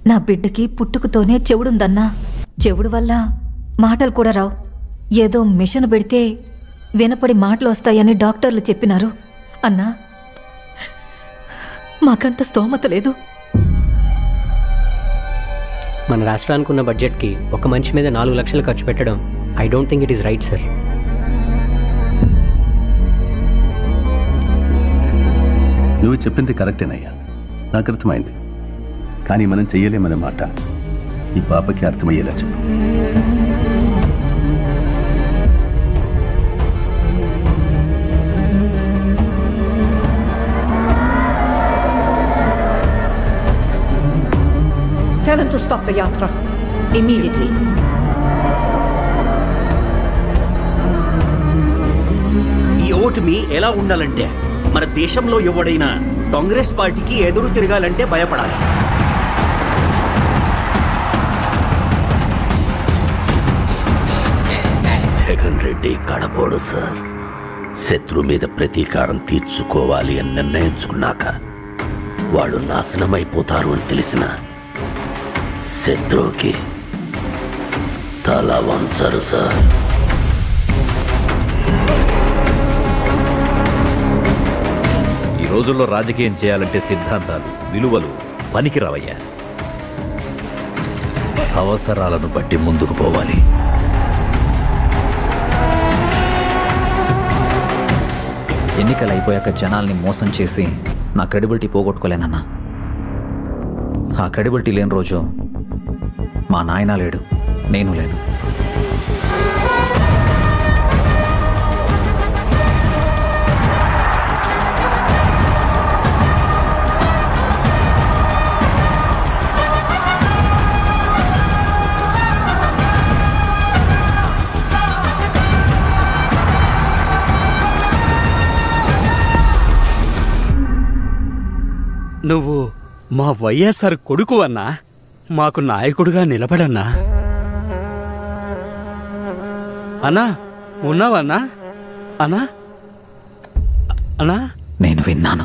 నా బిడ్డకి పుట్టుకతోనే చెవుడుందన్నా. చెవుడు వల్ల మాటలు కూడా రావు. ఏదో మిషన్ పెడితే వినపడి మాటలు వస్తాయని డాక్టర్లు చెప్పినారు. అన్నా, మాకంత స్తోమత లేదు. మన రాష్ట్రానికి ఉన్న బడ్జెట్కి ఒక మనిషి మీద 4 లక్షలు ఖర్చు పెట్టడం I don't think it is right sir. నువ్వు చెప్పింది కరెక్టేనయ్యా, నాకు అర్థమైంది. కానీ మనం చెయ్యలేమనే మాట ఈ పాపకి అర్థమయ్యేలా చెప్పు. Tell him to stop the yatra immediately. ఈ ఓటమి ఎలా ఉండాలంటే, మన దేశంలో ఎవడైనా కాంగ్రెస్ పార్టీకి ఎదురు తిరగాలంటే భయపడాలి. జగన్ రెడ్డి కడపోడు సార్. శత్రు మీద ప్రతీకారం తీర్చుకోవాలి అని నిర్ణయించుకున్నాక వాళ్ళు నాశనమైపోతారు అని తెలిసిన శత్రువుకి తల వంచరు సార్. ఈ రోజుల్లో రాజకీయం చేయాలంటే సిద్ధాంతాలు, విలువలు పనికిరావయ్యా. అవసరాలను బట్టి ముందుకు పోవాలి. ఎన్నికలు అయిపోయాక జనాల్ని మోసం చేసి నా క్రెడిబిలిటీ పోగొట్టుకోలేనన్నా. ఆ క్రెడిబిలిటీ లేని రోజు మా నాయన లేడు, నేను లేను. నువ్వు మా వైఎస్ఆర్ కొడుకు అన్నా, మాకు నాయకుడుగా నిలబడన్నా. అన్నా ఉన్నావన్నా? అన్నా అన్నా నేను విన్నాను.